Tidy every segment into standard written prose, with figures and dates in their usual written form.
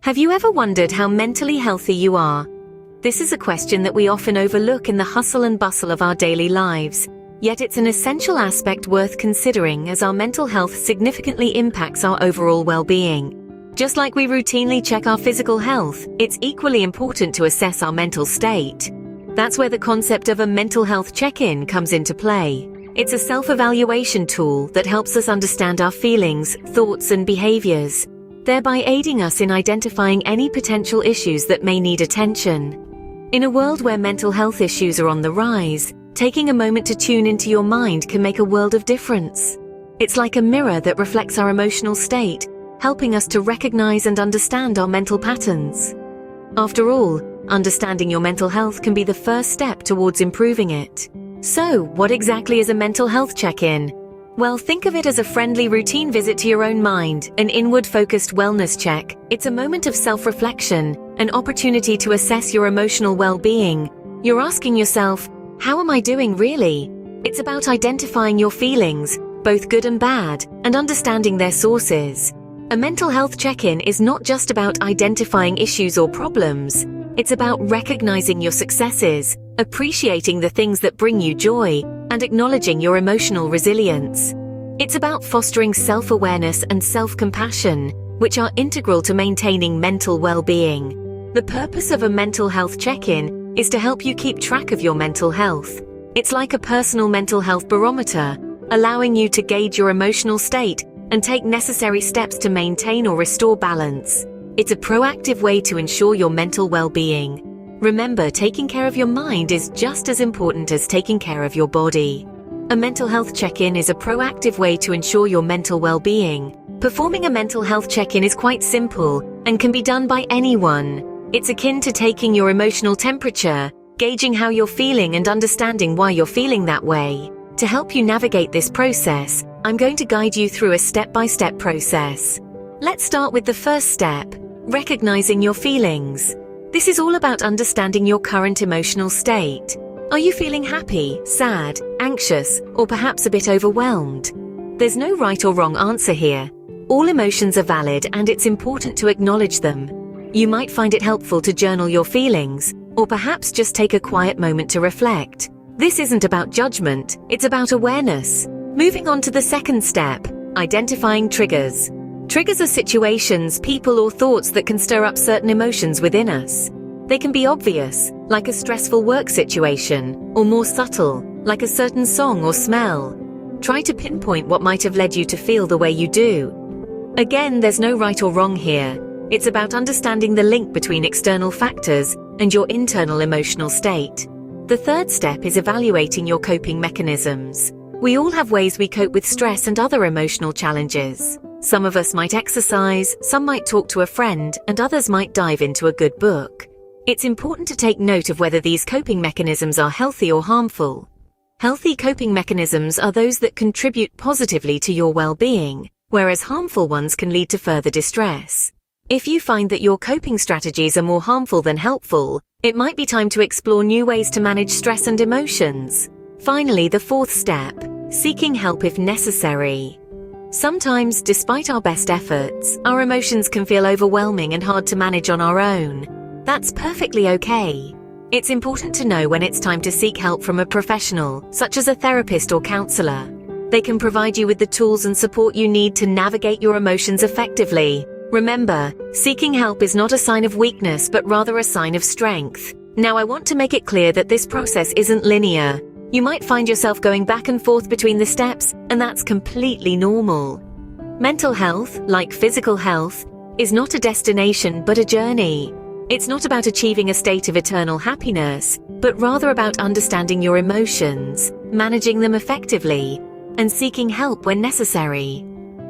Have you ever wondered how mentally healthy you are? This is a question that we often overlook in the hustle and bustle of our daily lives, yet it's an essential aspect worth considering as our mental health significantly impacts our overall well-being. Just like we routinely check our physical health, it's equally important to assess our mental state. That's where the concept of a mental health check-in comes into play. It's a self-evaluation tool that helps us understand our feelings, thoughts, and behaviors, thereby aiding us in identifying any potential issues that may need attention. In a world where mental health issues are on the rise, taking a moment to tune into your mind can make a world of difference. It's like a mirror that reflects our emotional state, helping us to recognize and understand our mental patterns. After all, understanding your mental health can be the first step towards improving it. So, what exactly is a mental health check-in? Well, think of it as a friendly routine visit to your own mind, an inward-focused wellness check. It's a moment of self-reflection, an opportunity to assess your emotional well-being. You're asking yourself, how am I doing really? It's about identifying your feelings, both good and bad, and understanding their sources. A mental health check-in is not just about identifying issues or problems. It's about recognizing your successes, appreciating the things that bring you joy, and acknowledging your emotional resilience. It's about fostering self-awareness and self-compassion, which are integral to maintaining mental well-being. The purpose of a mental health check-in is to help you keep track of your mental health. It's like a personal mental health barometer, allowing you to gauge your emotional state and take necessary steps to maintain or restore balance. It's a proactive way to ensure your mental well-being. Remember, taking care of your mind is just as important as taking care of your body. A mental health check-in is a proactive way to ensure your mental well-being. Performing a mental health check-in is quite simple and can be done by anyone. It's akin to taking your emotional temperature, gauging how you're feeling and understanding why you're feeling that way. To help you navigate this process, I'm going to guide you through a step-by-step process. Let's start with the first step, recognizing your feelings. This is all about understanding your current emotional state. Are you feeling happy, sad, anxious, or perhaps a bit overwhelmed? There's no right or wrong answer here. All emotions are valid and it's important to acknowledge them. You might find it helpful to journal your feelings, or perhaps just take a quiet moment to reflect. This isn't about judgment, it's about awareness. Moving on to the second step, identifying triggers. Triggers are situations, people, or thoughts that can stir up certain emotions within us. They can be obvious, like a stressful work situation, or more subtle, like a certain song or smell. Try to pinpoint what might have led you to feel the way you do. Again, there's no right or wrong here. It's about understanding the link between external factors and your internal emotional state. The third step is evaluating your coping mechanisms. We all have ways we cope with stress and other emotional challenges. Some of us might exercise, some might talk to a friend, and others might dive into a good book. It's important to take note of whether these coping mechanisms are healthy or harmful. Healthy coping mechanisms are those that contribute positively to your well-being, whereas harmful ones can lead to further distress. If you find that your coping strategies are more harmful than helpful, it might be time to explore new ways to manage stress and emotions. Finally, the fourth step, seeking help if necessary. Sometimes, despite our best efforts, our emotions can feel overwhelming and hard to manage on our own. That's perfectly okay. It's important to know when it's time to seek help from a professional, such as a therapist or counselor. They can provide you with the tools and support you need to navigate your emotions effectively. Remember, seeking help is not a sign of weakness but rather a sign of strength. Now, I want to make it clear that this process isn't linear. You might find yourself going back and forth between the steps, and that's completely normal. Mental health, like physical health, is not a destination but a journey. It's not about achieving a state of eternal happiness, but rather about understanding your emotions, managing them effectively, and seeking help when necessary.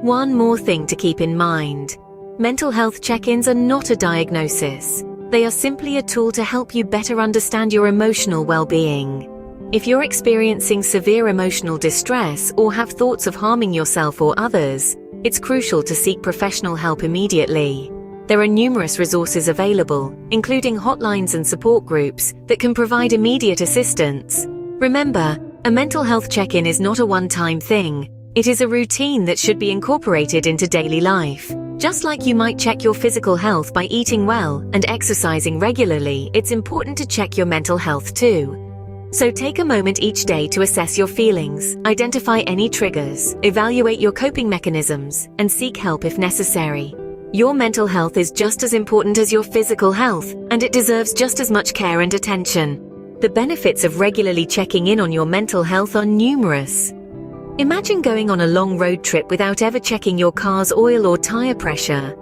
One more thing to keep in mind. Mental health check-ins are not a diagnosis. They are simply a tool to help you better understand your emotional well-being. If you're experiencing severe emotional distress or have thoughts of harming yourself or others, it's crucial to seek professional help immediately. There are numerous resources available, including hotlines and support groups, that can provide immediate assistance. Remember, a mental health check-in is not a one-time thing. It is a routine that should be incorporated into daily life. Just like you might check your physical health by eating well and exercising regularly, it's important to check your mental health too. So take a moment each day to assess your feelings, identify any triggers, evaluate your coping mechanisms, and seek help if necessary. Your mental health is just as important as your physical health, and it deserves just as much care and attention. The benefits of regularly checking in on your mental health are numerous. Imagine going on a long road trip without ever checking your car's oil or tire pressure.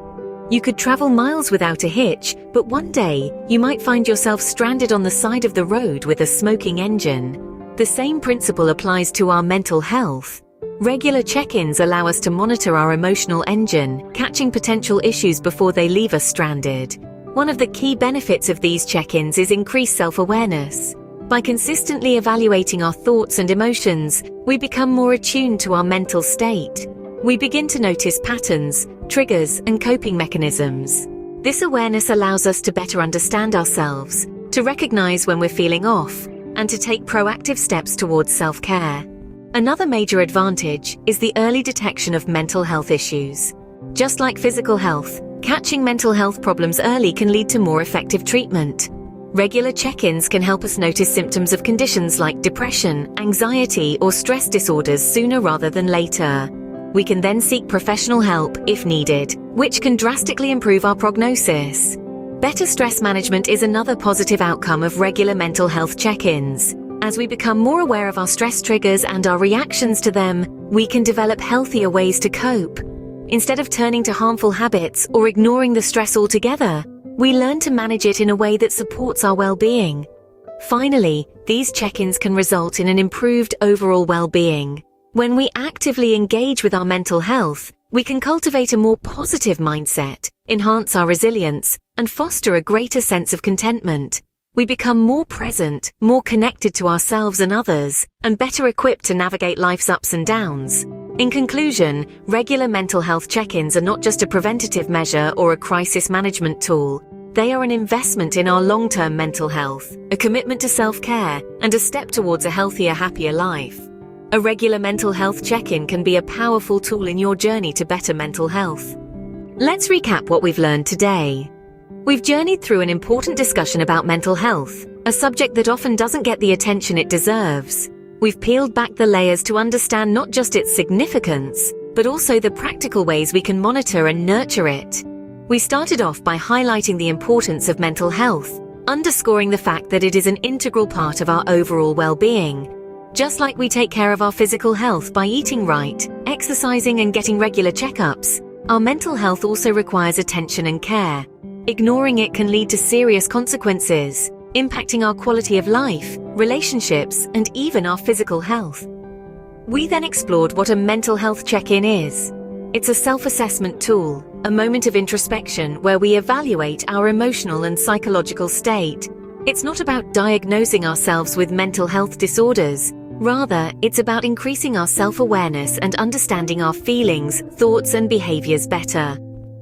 You could travel miles without a hitch, but one day, you might find yourself stranded on the side of the road with a smoking engine. The same principle applies to our mental health. Regular check-ins allow us to monitor our emotional engine, catching potential issues before they leave us stranded. One of the key benefits of these check-ins is increased self-awareness. By consistently evaluating our thoughts and emotions, we become more attuned to our mental state. We begin to notice patterns, triggers, and coping mechanisms. This awareness allows us to better understand ourselves, to recognize when we're feeling off, and to take proactive steps towards self-care. Another major advantage is the early detection of mental health issues. Just like physical health, catching mental health problems early can lead to more effective treatment. Regular check-ins can help us notice symptoms of conditions like depression, anxiety, or stress disorders sooner rather than later. We can then seek professional help if needed, which can drastically improve our prognosis. Better stress management is another positive outcome of regular mental health check-ins. As we become more aware of our stress triggers and our reactions to them, we can develop healthier ways to cope. Instead of turning to harmful habits or ignoring the stress altogether, we learn to manage it in a way that supports our well-being. Finally, these check-ins can result in an improved overall well-being. When we actively engage with our mental health, we can cultivate a more positive mindset, enhance our resilience, and foster a greater sense of contentment. We become more present, more connected to ourselves and others, and better equipped to navigate life's ups and downs. In conclusion, regular mental health check-ins are not just a preventative measure or a crisis management tool. They are an investment in our long-term mental health, a commitment to self-care, and a step towards a healthier, happier life. A regular mental health check-in can be a powerful tool in your journey to better mental health. Let's recap what we've learned today. We've journeyed through an important discussion about mental health, a subject that often doesn't get the attention it deserves. We've peeled back the layers to understand not just its significance, but also the practical ways we can monitor and nurture it. We started off by highlighting the importance of mental health, underscoring the fact that it is an integral part of our overall well-being. Just like we take care of our physical health by eating right, exercising, and getting regular checkups, our mental health also requires attention and care. Ignoring it can lead to serious consequences, impacting our quality of life, relationships, and even our physical health. We then explored what a mental health check-in is. It's a self-assessment tool, a moment of introspection where we evaluate our emotional and psychological state. It's not about diagnosing ourselves with mental health disorders. Rather, it's about increasing our self-awareness and understanding our feelings, thoughts, and behaviors better.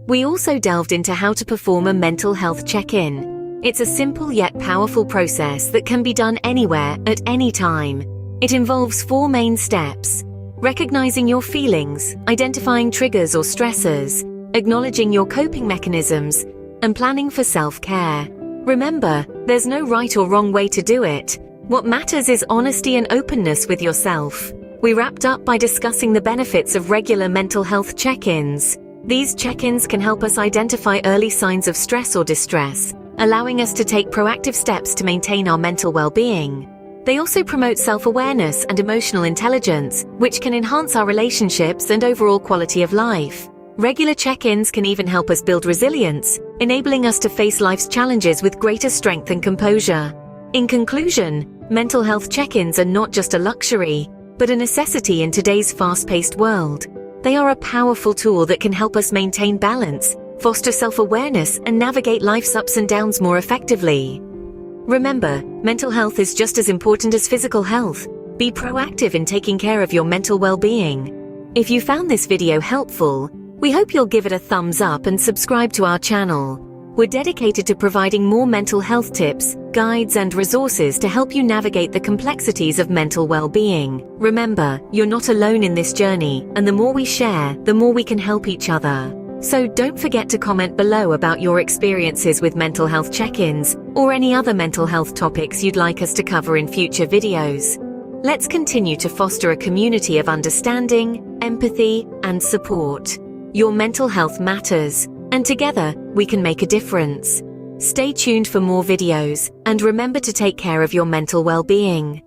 We also delved into how to perform a mental health check-in. It's a simple yet powerful process that can be done anywhere, at any time. It involves 4 main steps: recognizing your feelings, identifying triggers or stressors, acknowledging your coping mechanisms, and planning for self-care. Remember, there's no right or wrong way to do it. What matters is honesty and openness with yourself. We wrapped up by discussing the benefits of regular mental health check-ins. These check-ins can help us identify early signs of stress or distress, allowing us to take proactive steps to maintain our mental well-being. They also promote self-awareness and emotional intelligence, which can enhance our relationships and overall quality of life. Regular check-ins can even help us build resilience, enabling us to face life's challenges with greater strength and composure. In conclusion, mental health check-ins are not just a luxury, but a necessity in today's fast-paced world. They are a powerful tool that can help us maintain balance, foster self-awareness, and navigate life's ups and downs more effectively. Remember, mental health is just as important as physical health. Be proactive in taking care of your mental well-being. If you found this video helpful, we hope you'll give it a thumbs up and subscribe to our channel. We're dedicated to providing more mental health tips, guides, and resources to help you navigate the complexities of mental well-being. Remember, you're not alone in this journey, and the more we share, the more we can help each other. So don't forget to comment below about your experiences with mental health check-ins or any other mental health topics you'd like us to cover in future videos. Let's continue to foster a community of understanding, empathy, and support. Your mental health matters, and together we can make a difference. Stay tuned for more videos, and remember to take care of your mental well-being.